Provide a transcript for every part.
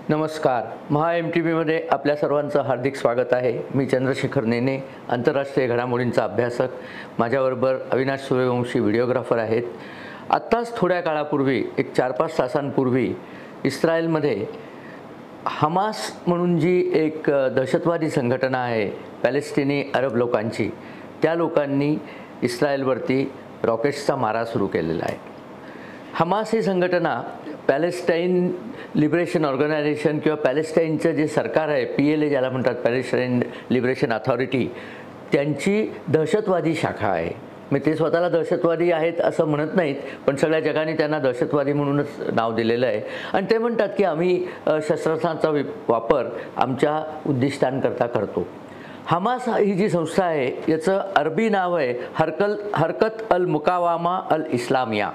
नमस्कार. महा MTVमध्ये आपल्या सर्वांचं हार्दिक स्वागत आहे. मी चंद्रशेखर नेने, आंतरराष्ट्रीय घडामोडींचा अभ्यासक. माझ्याबरोबर अविनाश सूर्यवंशी व्हिडिओग्राफर आहेत. आत्ताच थोड्या काळापूर्वी, एक 4-5 तासांपूर्वी इस्रायलमध्ये हमास म्हणून जी एक दहशतवादी संघटना आहे पॅलेस्टिनी अरब लोकांची, त्या लोकांनी इस्रायलवरती रॉकेट्सचा मारा सुरू केलेला आहे. हमास ही संघटना पॅलेस्टाईन लिबरेशन ऑर्गनायझेशन किंवा पॅलेस्टाईनचं जे सरकार आहे, PLA ज्याला म्हणतात, पॅलेस्टाईन लिबरेशन अथॉरिटी, त्यांची दहशतवादी शाखा आहे. म्हणजे ते स्वतःला दहशतवादी आहेत असं म्हणत नाहीत, पण सगळ्या जगाने त्यांना दहशतवादी म्हणूनच नाव दिलेलं आहे. आणि ते म्हणतात की आम्ही शस्त्रास्त्रांचा वापर आमच्या उद्दिष्टांकरता करतो. हमास ही जी संस्था आहे याचं अरबी नाव आहे हरकत अल मुकावामा अल इस्लामिया,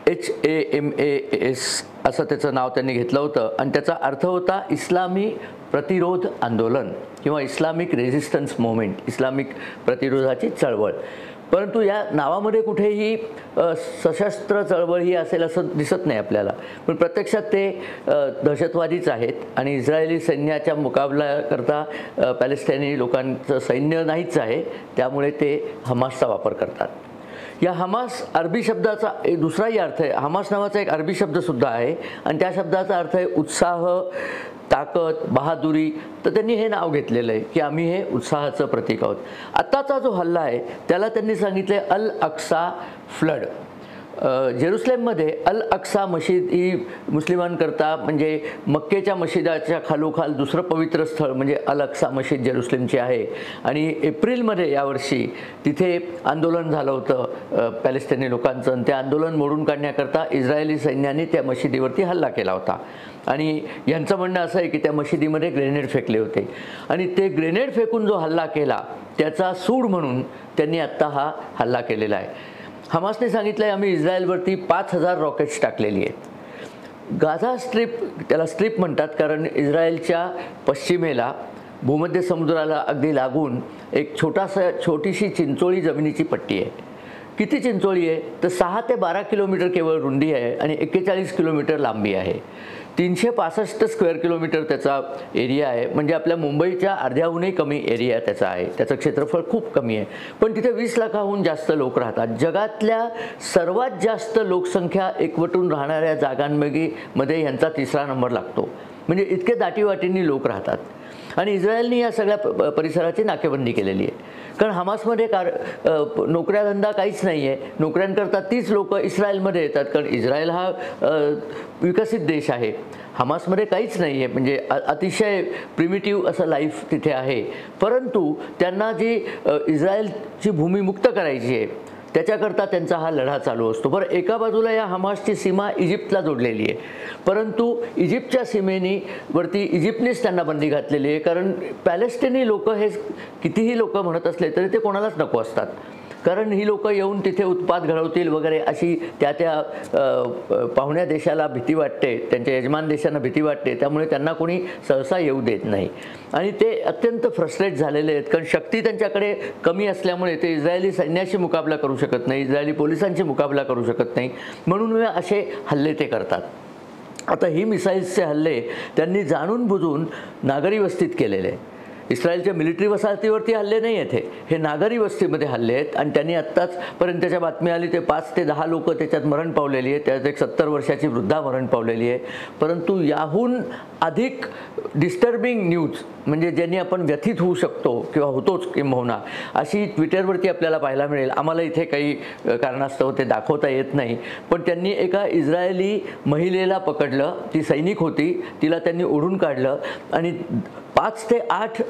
HAMAS असं त्याचं नाव त्यांनी घेतलं होतं. आणि त्याचा अर्थ होता इस्लामी प्रतिरोध आंदोलन किंवा इस्लामिक रेझिस्टन्स मूव्हमेंट, इस्लामिक प्रतिरोधाची चळवळ. परंतु या नावामध्ये कुठेही सशस्त्र चळवळ ही असेल असं दिसत नाही आपल्याला. पण प्रत्यक्षात ते दहशतवादीच आहेत आणि इस्रायली सैन्याच्या मुकाबल्याकरता पॅलेस्टाईनी लोकांचं सैन्य नाहीच आहे, त्यामुळे ते हमासचा वापर करतात. या हमास अरबी शब्दाचा एक दुसराही अर्थ आहे. हमास नावाचा एक अरबी शब्दसुद्धा आहे आणि त्या शब्दाचा अर्थ आहे उत्साह, ताकद, बहादुरी. तर त्यांनी हे नाव घेतलेलं आहे की आम्ही हे उत्साहाचं प्रतीक आहोत. आत्ताचा जो हल्ला आहे त्याला त्यांनी सांगितले अल अक्सा फ्लड. जेरुसलेममध्ये अल अक्सा मशीद ही मुस्लिमांकरता म्हणजे मक्केच्या मशिदाच्या खालोखाल दुसरं पवित्र स्थळ म्हणजे अल अक्सा मशीद जेरुसलेमची आहे. आणि एप्रिलमध्ये यावर्षी तिथे आंदोलन झालं होतं पॅलेस्टाईनी लोकांचं, आणि ते आंदोलन मोडून काढण्याकरता इस्रायली सैन्याने त्या मशिदीवरती हल्ला केला होता. आणि यांचं म्हणणं असं आहे की त्या मशिदीमध्ये ग्रेनेड फेकले होते आणि ते ग्रेनेड फेकून जो हल्ला केला त्याचा सूड म्हणून त्यांनी आत्ता हा हल्ला केलेला आहे. हमासने सांगितलं आहे आम्ही इस्रायलवरती 5000 रॉकेट्स टाकलेली आहेत. गाझा स्ट्रीप, त्याला स्ट्रीप म्हणतात कारण इस्रायलच्या पश्चिमेला भूमध्य समुद्राला अगदी लागून एक छोटीशी चिंचोळी जमिनीची पट्टी आहे. किती चिंचोळी आहे तर 6 ते 12 किलोमीटर केवळ रुंदी आहे आणि 41 किलोमीटर लांबी आहे. 365 स्क्वेअर किलोमीटर त्याचा एरिया आहे. म्हणजे आपल्या मुंबईच्या अर्ध्याहूनही कमी एरिया त्याचा आहे. त्याचं क्षेत्रफळ खूप कमी आहे, पण तिथे 20 लाखाहून जास्त लोक राहतात. जगातल्या सर्वात जास्त लोकसंख्या एकवटून राहणाऱ्या जागांमध्ये यांचा 3रा नंबर लागतो. म्हणजे इतके दाटीवाटींनी लोक राहतात. आणि इस्रायलने या सगळ्या परिसराची नाकेबंदी केलेली आहे. कारण हमासमध्ये नोकऱ्याधंदा काहीच नाही आहे. नोकऱ्यांकरता तीच लोक इस्रायलमध्ये येतात, कारण इस्रायल हा विकसित देश आहे. हमासमध्ये काहीच नाही आहे, म्हणजे अतिशय प्रिमिटिव्ह असं लाईफ तिथे आहे. परंतु त्यांना जी इस्रायलची भूमी मुक्त करायची आहे त्याच्याकरता त्यांचा हा लढा चालू असतो. बरं, एका बाजूला या हमासची सीमा इजिप्तला जोडलेली आहे, परंतु इजिप्तच्या सीमेवरती इजिप्तनेच त्यांना बंदी घातलेली आहे. कारण पॅलेस्टिनी लोक हे कितीही लोक म्हणत असले तरी ते कोणालाच नको असतात, कारण ही लोक येऊन तिथे उत्पात घडवतील वगैरे अशी त्या पाहुण्या देशाला भीती वाटते, त्यांच्या यजमान देशांना भीती वाटते. त्यामुळे त्यांना कोणी सहसा येऊ देत नाही आणि ते अत्यंत फ्रस्ट्रेट झालेले आहेत. कारण शक्ती त्यांच्याकडे कमी असल्यामुळे ते इस्रायली सैन्याशी मुकाबला करू शकत नाही, इस्रायली पोलिसांची मुकाबला करू शकत नाही, म्हणून असे हल्ले ते करतात. आता ही मिसाईल्सचे हल्ले त्यांनी जाणून बुजून नागरी वस्तीत केलेले आहे. इस्रायलच्या मिलिटरी वसाहतीवरती हल्ले नाही आहेत, हे नागरी वस्तीमध्ये हल्ले आहेत. आणि त्यांनी आत्ताचपर्यंत त्याच्या बातमी आली ते 5 ते 10 लोक त्याच्यात मरण पावलेली आहे. त्यात एक 70 वर्षाची वृद्धा मरण पावलेली आहे. परंतु याहून अधिक डिस्टर्बिंग न्यूज म्हणजे ज्यांनी आपण व्यथित होऊ शकतो किंवा होतोच किंबहुना, अशी ट्विटरवरती आपल्याला पाहायला मिळेल. आम्हाला इथे काही कारणास्तव ते दाखवता येत नाही, पण त्यांनी एका इस्रायली महिलेला पकडलं. ती सैनिक होती, तिला त्यांनी ओढून काढलं आणि 5 ते 8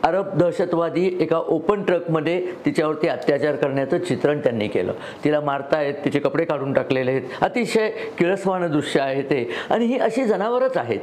अरब दहशतवादी एका ओपन ट्रकमध्ये तिच्यावरती अत्याचार करण्याचं चित्रण त्यांनी केलं. तिला मारतायत, तिचे कपडे काढून टाकलेले आहेत. अतिशय किळसवाणं दृश्य आहे ते. आणि ही अशी जनावरच आहेत,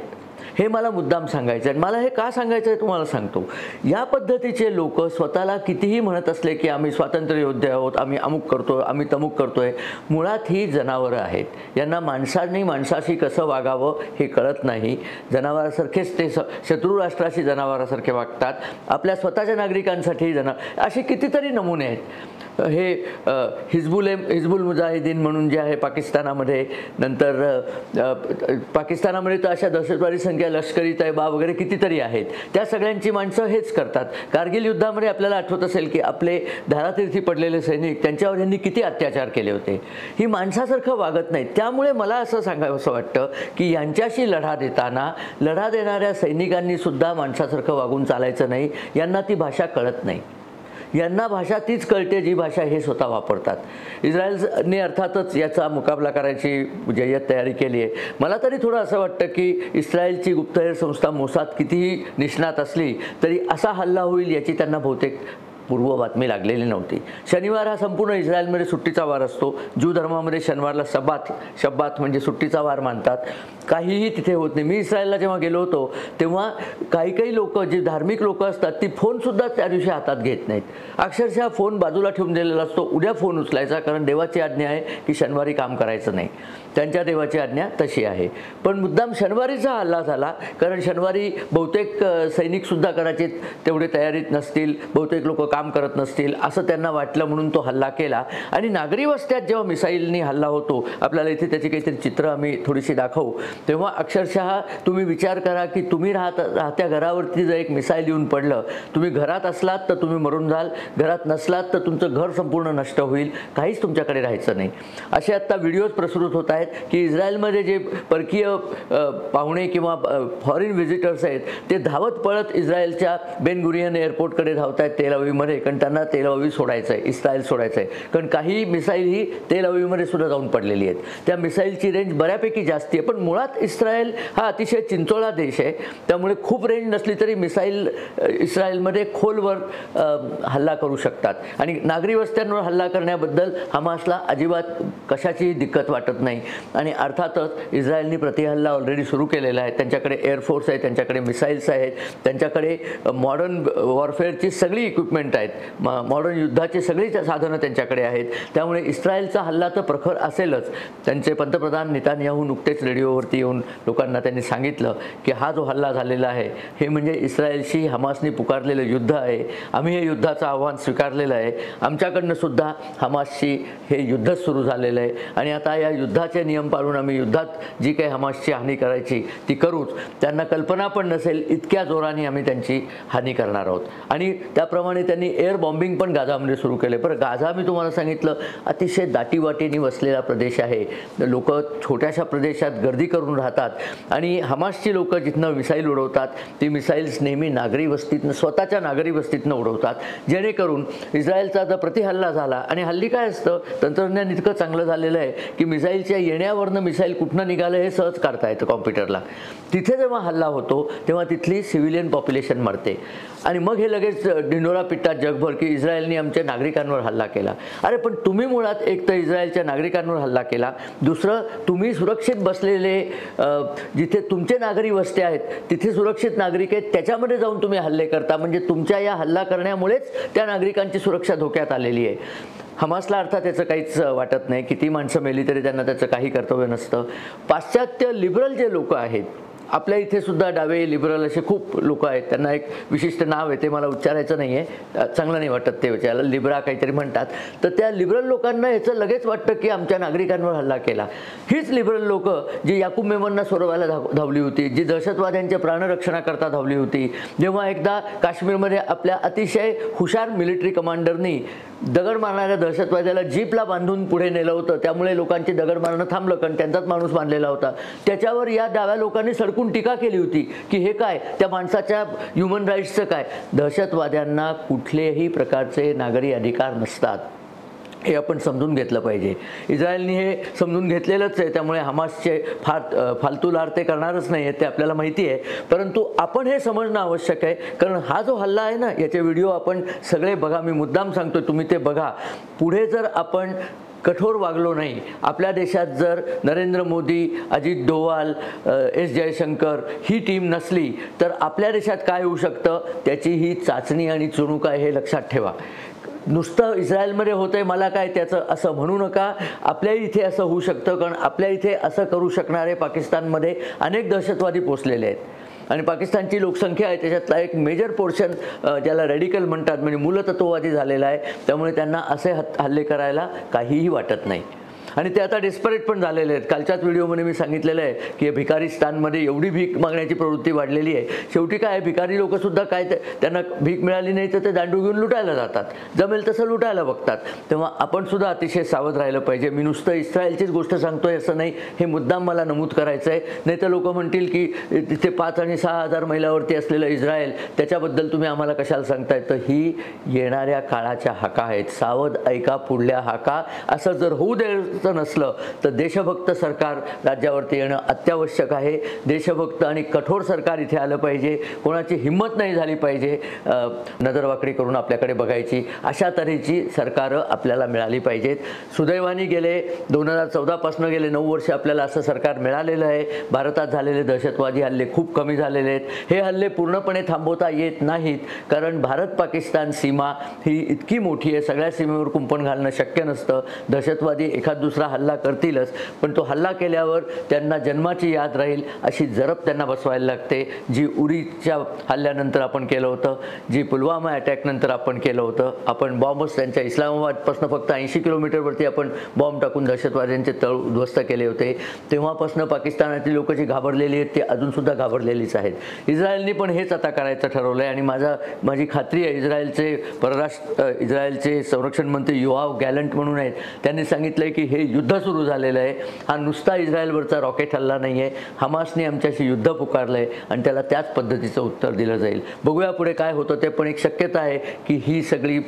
हे मला मुद्दाम सांगायचं आहे. मला हे का सांगायचं आहे तुम्हाला सांगतो. या पद्धतीचे लोक स्वतःला कितीही म्हणत असले की आम्ही स्वातंत्र्य योद्धे आहोत, आम्ही अमुक करतोय, आम्ही तमुक करतोय, मुळात ही जनावरं आहेत. यांना माणसांनी माणसाशी कसं वागावं हे कळत नाही. जनावरासारखेच ते शत्रू राष्ट्राशी जनावरासारखे वागतात. आपल्या स्वतःच्या नागरिकांसाठी असे कितीतरी नमुने आहेत. हे हिजबुल मुजाहिदीन म्हणून जे आहे पाकिस्तानामध्ये, नंतर पाकिस्तानामध्ये तर अशा दहशतवादी संख्या इस्रायलच्या लष्करी तैबा वगैरे कितीतरी आहेत, त्या सगळ्यांची माणसं हेच करतात. कारगिल युद्धामध्ये आपल्याला आठवत असेल की आपले धारातीर्थी पडलेले सैनिक, त्यांच्यावर यांनी किती अत्याचार केले होते. ही माणसासारखं वागत नाहीत. त्यामुळे मला असं सांगावंसं वाटतं की यांच्याशी लढा देताना लढा देणाऱ्या सैनिकांनी सुद्धा माणसासारखं वागून चालायचं नाही. यांना ती भाषा कळत नाही. यांना भाषा तीच कळते जी भाषा हे स्वतः वापरतात. इस्रायलने अर्थातच याचा मुकाबला करायची जय्यत तयारी केली आहे. मला तरी थोडं असं वाटतं की इस्रायलची गुप्तहेर संस्था मोसाद कितीही निष्णात असली तरी असा हल्ला होईल याची त्यांना बहुतेक पूर्व बातमी लागलेली नव्हती. शनिवार हा संपूर्ण इस्रायलमध्ये सुट्टीचा वार असतो. ज्यू धर्मामध्ये शनिवारला शब्बात म्हणजे सुट्टीचा वार मानतात. काहीही तिथे होत नाही. मी इस्रायलला जेव्हा गेलो होतो तेव्हा काही लोक, जी धार्मिक लोक असतात, ती फोनसुद्धा त्या दिवशी हातात घेत नाहीत. अक्षरशः फोन बाजूला ठेवून दिलेला असतो. उद्या फोन उचलायचा, कारण देवाची आज्ञा आहे की शनिवारी काम करायचं नाही. त्यांच्या देवाची आज्ञा तशी आहे. पण मुद्दाम शनिवारीचा हल्ला झाला, कारण शनिवारी बहुतेक सैनिकसुद्धा कदाचित तेवढे तयारीत नसतील, बहुतेक लोक काम करत नसतील असं त्यांना वाटलं, म्हणून तो हल्ला केला. आणि नागरी वस्त्यात जेव्हा मिसाईलनी हल्ला होतो, आपल्याला इथे त्याची काहीतरी चित्र आम्ही थोडीशी दाखवू, तेव्हा अक्षरशः तुम्ही विचार करा की तुम्ही राहत्या घरावरती जर एक मिसाईल येऊन पडलं, तुम्ही घरात असलात तर तुम्ही मरून जाल, घरात नसलात तर तुमचं घर संपूर्ण नष्ट होईल, काहीच तुमच्याकडे राहायचं नाही. असे आत्ता व्हिडिओज प्रसृत होत आहेत की इस्रायलमध्ये जे परकीय पाहुणे किंवा फॉरेन व्हिजिटर्स आहेत ते धावत पळत इस्रायलच्या बेन गुरियन एअरपोर्टकडे धावत आहेत तेल अवीवमध्ये, कारण त्यांना तेल अवीव सोडायचं आहे, इस्रायल सोडायचं आहे. कारण काही मिसाईल ही तेल अवीवमध्ये सुद्धा जाऊन पडलेली आहेत. त्या मिसाईलची रेंज बऱ्यापैकी जास्त आहे. पण मुळात इस्रायल हा अतिशय चिंचोळा देश आहे, त्यामुळे खूप रेंज नसली तरी मिसाईल इस्रायलमध्ये खोलवर हल्ला करू शकतात. आणि नागरी वस्त्यांवर हल्ला करण्याबद्दल हमासला अजिबात कशाचीही दिक्कत वाटत नाही. आणि अर्थातच इस्रायलने प्रतिहल्ला ऑलरेडी सुरू केलेला आहे. त्यांच्याकडे एअरफोर्स आहे, त्यांच्याकडे मिसाईल्स आहेत, त्यांच्याकडे मॉडर्न वॉरफेअरची सगळी इक्विपमेंट आहेत, मॉडर्न युद्धाची सगळी साधनं त्यांच्याकडे आहेत. त्यामुळे इस्रायलचा हल्ला तर प्रखर असेलच. त्यांचे पंतप्रधान नेतान्याहू नुकतेच रेडिओवरती येऊन लोकांना त्यांनी सांगितलं की हा जो हल्ला झालेला आहे हे म्हणजे इस्रायलशी हमासने पुकारलेलं युद्ध आहे. आम्ही हे युद्धाचं आव्हान स्वीकारलेलं आहे. आमच्याकडनं सुद्धा हमासशी हे युद्ध सुरू झालेलं आहे आणि आता या युद्धाचे नियम पाळून आम्ही युद्धात जी काही हमासची हानी करायची ती करूच. त्यांना कल्पना पण नसेल इतक्या जोराने आम्ही त्यांची हानी करणार आहोत. आणि त्याप्रमाणे त्यांनी एअर बॉम्बिंग पण गाझामध्ये सुरू केले. पण गाझा मी तुम्हाला सांगितलं अतिशय दाटीवाटीने वसलेला प्रदेश आहे. लोक छोट्याशा प्रदेशात गर्दी करून राहतात आणि हमासची लोक जिथनं मिसाईल उडवतात ती मिसाईल्स नेहमी नागरी वस्तीतनं, स्वतःच्या नागरी वस्तीतनं उडवतात, जेणेकरून इस्रायलचा जर प्रतिहल्ला झाला. आणि हल्ली काय असतं, तंत्रज्ञान इतकं चांगलं झालेलं आहे की मिसाईलच्या येण्यावरनं मिसाईल कुठनं निघालं हे सहज काढता येतं कॉम्प्युटरला. तिथे जेव्हा हल्ला होतो तेव्हा तिथली सिव्हिलियन पॉप्युलेशन मरते आणि मग हे लगेच ढिंडोरा पिटतात जगभर की इस्रायलने आमच्या नागरिकांवर हल्ला केला. अरे पण तुम्ही मुळात एक तर इस्रायलच्या नागरिकांवर हल्ला केला, दुसरं तुम्ही सुरक्षित बसलेले जिथे तुमचे नागरी वस्त्या आहेत तिथे सुरक्षित नागरिक आहेत त्याच्यामध्ये जाऊन तुम्ही हल्ले करता. म्हणजे तुमच्या या हल्ला करण्यामुळेच त्या नागरिकांची सुरक्षा धोक्यात आलेली आहे. हमासला अर्थात त्याचं काहीच वाटत नाही. किती माणसं मेली तरी त्यांना त्याचं काही कर्तव्य नसतं. पाश्चात्य लिबरल जे लोक आहेत, आपल्या इथे सुद्धा डावे लिबरल असे खूप लोक आहेत, त्यांना एक विशिष्ट नाव आहे ते मला उच्चारायचं नाही आहे, चांगलं नाही वाटत ते, त्याला लिब्रा काहीतरी म्हणतात. तर त्या लिबरल लोकांना याचं लगेच वाटतं की आमच्या नागरिकांवर हल्ला केला. हीच लिबरल लोक जी याकूब मेमनना सोडवायला धावली होती, जी दहशतवाद्यांच्या प्राणरक्षणाकरता धावली होती, जेव्हा एकदा काश्मीरमध्ये आपल्या अतिशय हुशार मिलिटरी कमांडरनी दगड मारणाऱ्या दहशतवाद्याला जीपला बांधून पुढे नेलं होतं, त्यामुळे लोकांची दगड मारणं थांबलं कारण त्यांचाच माणूस बांधलेला होता. त्याच्यावर या डाव्या लोकांनी सडकून टीका केली होती की हे काय, त्या माणसाच्या ह्युमन राईट्सचं काय. दहशतवाद्यांना कुठलेही प्रकारचे नागरी अधिकार नसतात हे आपण समजून घेतलं पाहिजे. इस्रायलने हे समजून घेतलेलंच आहे, त्यामुळे हमासचे फालतू लाड ते करणारच नाही आहे, ते आपल्याला माहिती आहे. परंतु आपण हे समजणं आवश्यक आहे, कारण हा जो हल्ला आहे ना याचे व्हिडिओ आपण सगळे बघा. मी मुद्दाम सांगतो तुम्ही ते बघा. पुढे जर आपण कठोर वागलो नाही, आपल्या देशात जर नरेंद्र मोदी, अजित डोवाल, एस जयशंकर ही टीम नसली तर आपल्या देशात काय होऊ शकतं त्याची ही चाचणी आणि चुणूक आहे, हे लक्षात ठेवा. नुसतं इस्रायलमध्ये होतंय मला काय त्याचं असं म्हणू नका. आपल्या इथे असं होऊ शकतं, कारण आपल्या इथे असं करू शकणारे पाकिस्तानमध्ये अनेक दहशतवादी पोचलेले आहेत आणि पाकिस्तानची लोकसंख्या आहे त्याच्यातला एक मेजर पोर्शन ज्याला रेडिकल म्हणतात, म्हणजे मूलतत्ववादी झालेला आहे. त्यामुळे त्यांना असे हल्ले करायला काहीही वाटत नाही. आणि ते आता डेस्परेट पण झालेले आहेत. कालच्याच व्हिडिओमध्ये मी सांगितलेलं आहे की भिकारीस्तानमध्ये एवढी भीक मागण्याची प्रवृत्ती वाढलेली आहे. शेवटी काय भिकारी लोकंसुद्धा काय त्यांना भीक मिळाली नाही तर ते दांडू घेऊन लुटायला जातात, जमेल तसं लुटायला बघतात. तेव्हा आपण सुद्धा अतिशय सावध राहिलं पाहिजे. मी नुसतं इस्रायलचीच गोष्ट सांगतोय असं नाही, हे मुद्दाम मला नमूद करायचं आहे. नाही तर लोक म्हणतील की तिथे 5 आणि 6 हजार मैलावरती असलेलं इस्रायल, त्याच्याबद्दल तुम्ही आम्हाला कशाला सांगताय. तर ही येणाऱ्या काळाच्या हाका आहेत. सावध ऐका पुढल्या हाका. असं जर होऊ द्यायचं नसलं तर देशभक्त सरकार राज्यावरती येणं अत्यावश्यक आहे. देशभक्त आणि कठोर सरकार इथे आलं पाहिजे. कोणाची हिंमत नाही झाली पाहिजे नजरवाकडी करून आपल्याकडे बघायची. अशा तऱ्हेची सरकारं आपल्याला मिळाली पाहिजेत. सुदैवाने गेले 2014 पासून गेले 9 वर्ष आपल्याला असं सरकार मिळालेलं आहे. भारतात झालेले दहशतवादी हल्ले खूप कमी झालेले आहेत. हे हल्ले पूर्णपणे थांबवता येत नाहीत, कारण भारत पाकिस्तान सीमा ही इतकी मोठी आहे. सगळ्या सीमेवर कुंपण घालणं शक्य नसतं. दहशतवादी एखाद दुसरा हल्ला करतीलच, पण तो हल्ला केल्यावर त्यांना जन्माची याद राहील अशी जरब त्यांना बसवायला लागते. जी उरीच्या हल्ल्यानंतर आपण केलं होतं, जी पुलवामा अटॅकनंतर आपण केलं होतं. आपण बॉम्बच त्यांच्या इस्लामाबादपासून फक्त 80 किलोमीटरवरती आपण बॉम्ब टाकून दहशतवाद्यांचे तळ उद्ध्वस्त केले होते. तेव्हापासून पाकिस्तानातील लोक जी घाबरलेली आहेत ते अजूनसुद्धा घाबरलेलीच आहेत. इस्रायलने पण हेच आता करायचं ठरवलं आहे. आणि माझी खात्री आहे इस्रायलचे संरक्षण मंत्री योआव गॅलंट म्हणून आहेत, त्यांनी सांगितलं की हे युद्ध सुरू झालेलं आहे. हा नुसता इस्रायलवरचा रॉकेट हल्ला नाही आहे. हमासने आमच्याशी युद्ध पुकारलं आहे आणि त्याला त्याच पद्धतीचं उत्तर दिलं जाईल. बघूया पुढे काय होतं ते. पण एक शक्यता आहे की ही सगळी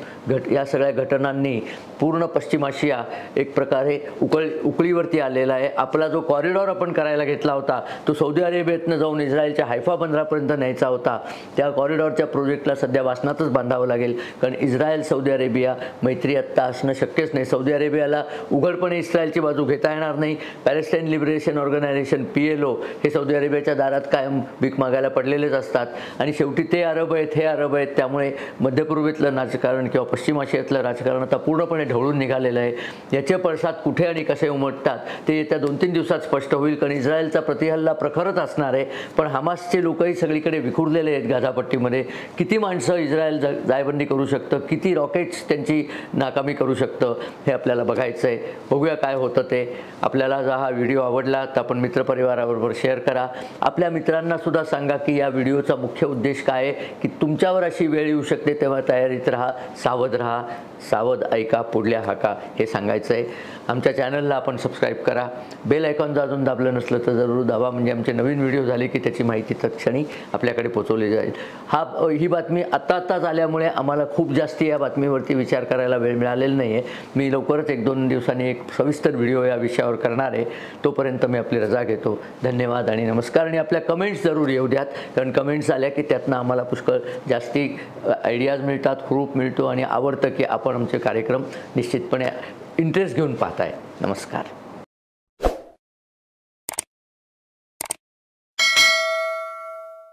या सगळ्या घटनांनी पूर्ण पश्चिम आशिया एक प्रकारे उकळीवरती आलेला आहे. आपला जो कॉरिडॉर आपण करायला घेतला होता तो सौदी अरेबियातनं जाऊन इस्रायलच्या हैफा बंदरापर्यंत न्यायचा होता. त्या कॉरिडॉरच्या प्रोजेक्टला सध्या वासनातच बांधावं लागेल, कारण इस्रायल सौदी अरेबिया मैत्री आत्ता असणं शक्यच नाही. सौदी अरेबियाला उघडपणे इस्रायलची बाजू घेता येणार नाही. पॅलेस्टाईन लिबरेशन ऑर्गनायझेशन PLO हे सौदी अरेबियाच्या दारात कायम भीक मागायला पडलेलेच असतात. आणि शेवटी ते अरब आहेत, हे अरब आहेत. त्यामुळे मध्यपूर्वेतलं राजकारण किंवा पश्चिम आशियातलं राजकारण आता पूर्णपणे ढवळून निघालेलं आहे. याचे पडसाद कुठे आणि कसे उमटतात ते येत्या 2-3 दिवसात स्पष्ट होईल, कारण इस्रायलचा प्रतिहल्ला प्रखरच असणार आहे. पण हमासचे लोकही सगळीकडे विखुरलेले आहेत गाझापट्टीमध्ये. किती माणसं इस्रायल जायबंदी करू शकतं, किती रॉकेट्स त्यांची नाकामी करू शकतं, हे आपल्याला बघायचं आहे. बघूया काय होतं ते. आपल्याला जर हा व्हिडिओ आवडला तर आपण मित्रपरिवाराबरोबर शेअर करा. आपल्या मित्रांना सुद्धा सांगा की या व्हिडिओचा मुख्य उद्देश काय आहे, की तुमच्यावर अशी वेळ येऊ शकते तेव्हा तयारीत राहा, सावध राहा, सावध ऐका पुढल्या हाका, हे सांगायचं आहे. आमच्या चॅनलला आपण सबस्क्राईब करा. बेल आयकॉन जर अजून दाबलं नसलं तर जरूर दाबा, म्हणजे आमचे नवीन व्हिडिओ झाले की त्याची माहिती तत्क्षणी आपल्याकडे पोहोचवली जाईल. ही बातमी आत्ताच आल्यामुळे आम्हाला खूप जास्ती या बातमीवरती विचार करायला वेळ मिळालेला नाही आहे. मी लवकरच 1-2 दिवसांनी एक सविस्तर व्हिडिओ या विषयावर करणार आहे. तोपर्यंत मी आपली रजा घेतो. धन्यवाद आणि नमस्कार. आणि आपल्या कमेंट्स जरूर येऊ द्यात, कारण कमेंट्स आल्या की त्यातनं आम्हाला पुष्कळ जास्ती आयडियाज मिळतात, हुरूप मिळतो आणि आवडतं की आपण आमचे कार्यक्रम निश्चितपणे इंटरेस्ट घेऊन पाहताय. नमस्कार.